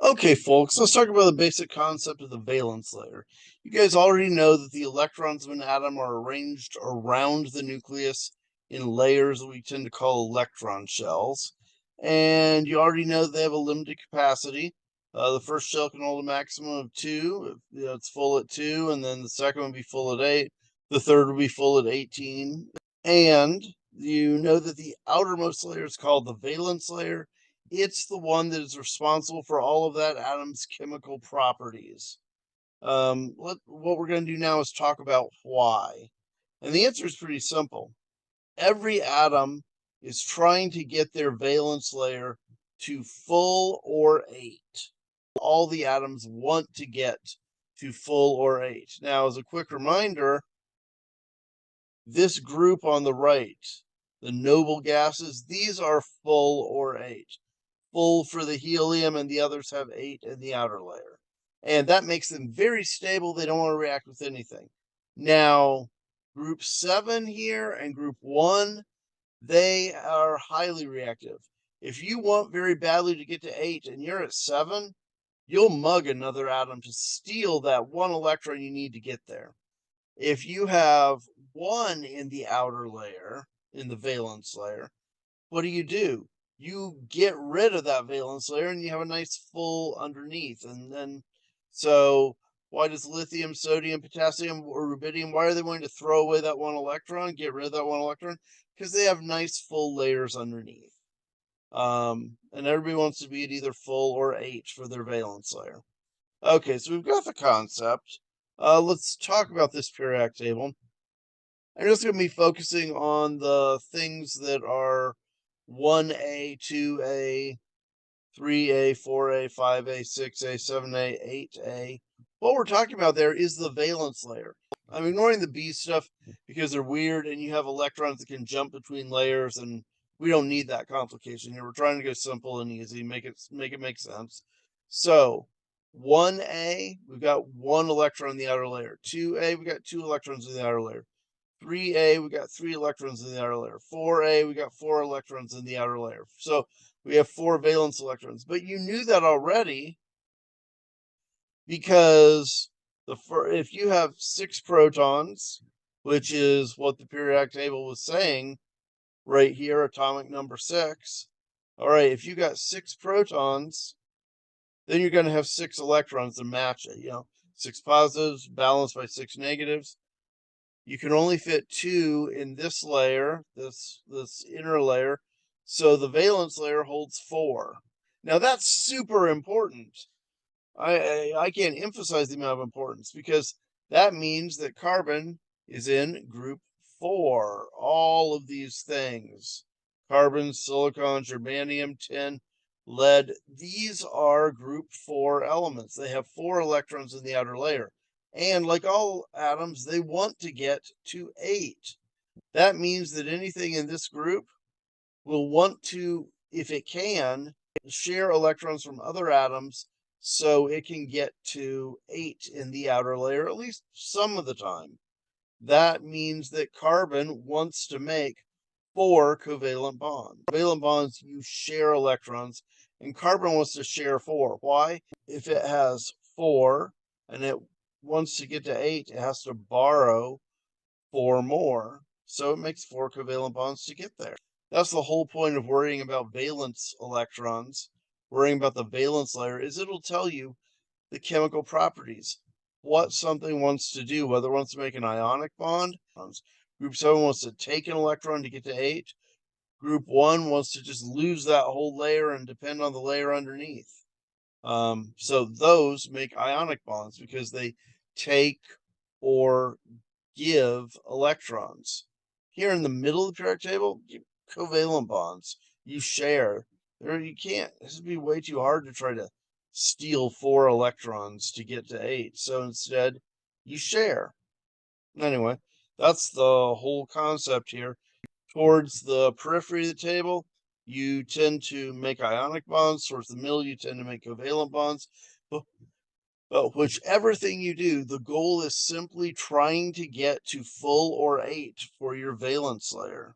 Okay, folks, let's talk about the basic concept of the valence layer. You guys already know that the electrons of an atom are arranged around the nucleus in layers that we tend to call electron shells. And you already know that they have a limited capacity. The first shell can hold a maximum of 2. It's full at 2, and then the second will be full at 8. The third will be full at 18. And you know that the outermost layer is called the valence layer. It's the one that is responsible for all of that atom's chemical properties. What we're going to do now is talk about why. And the answer is pretty simple. Every atom is trying to get their valence layer to full or 8. All the atoms want to get to full or 8. Now, as a quick reminder, this group on the right, the noble gases, these are full or 8. Full for the helium, and the others have 8 in the outer layer. And that makes them very stable. They don't want to react with anything. Now, group 7 here and group 1, they are highly reactive. If you want very badly to get to 8 and you're at 7, you'll mug another atom to steal that 1 electron you need to get there. If you have 1 in the outer layer, in the valence layer, what do? You get rid of that valence layer and you have a nice full underneath. And then, so why does lithium, sodium, potassium, or rubidium, why are they wanting to throw away that 1 electron, get rid of that 1 electron? Because they have nice full layers underneath. And everybody wants to be at either full or 8 for their valence layer. Okay, so we've got the concept. Let's talk about this periodic table. I'm just going to be focusing on the things that are 1A, 2A, 3A, 4A, 5A, 6A, 7A, 8A. What we're talking about there is the valence layer. I'm ignoring the B stuff because they're weird and you have electrons that can jump between layers, and we don't need that complication here. We're trying to go simple and easy, make it make sense. So 1A, we've got 1 electron in the outer layer. 2A, we got 2 electrons in the outer layer. 3A, we got 3 electrons in the outer layer. 4A, we got 4 electrons in the outer layer. So we have 4 valence electrons. But you knew that already because if you have 6 protons, which is what the periodic table was saying right here, atomic number 6. All right, if you got 6 protons, then you're going to have 6 electrons to match it. 6 positives balanced by 6 negatives. You can only fit 2 in this layer, this inner layer, so the valence layer holds 4. Now that's super important. I can't emphasize the amount of importance because that means that carbon is in group 4. All of these things, carbon, silicon, germanium, tin, lead, these are group 4 elements. They have 4 electrons in the outer layer. And like all atoms, they want to get to 8. That means that anything in this group will want to, if it can, share electrons from other atoms so it can get to 8 in the outer layer, at least some of the time. That means that carbon wants to make 4 covalent bonds. Covalent bonds, you share electrons, and carbon wants to share 4. Why? If it has 4 and it wants to get to 8, it has to borrow 4 more. So it makes 4 covalent bonds to get there. That's the whole point of worrying about valence electrons. Worrying about the valence layer is it'll tell you the chemical properties, what something wants to do, whether it wants to make an ionic bond. Group 7 wants to take an electron to get to 8. Group 1 wants to just lose that whole layer and depend on the layer underneath. So those make ionic bonds because they take or give electrons. Here in the middle of the periodic table, covalent bonds. You share. There you can't. This would be way too hard to try to steal 4 electrons to get to 8. So instead, you share. Anyway, that's the whole concept here. Towards the periphery of the table, you tend to make ionic bonds. Towards the middle, you tend to make covalent bonds. But whichever thing you do, the goal is simply trying to get to full or 8 for your valence layer.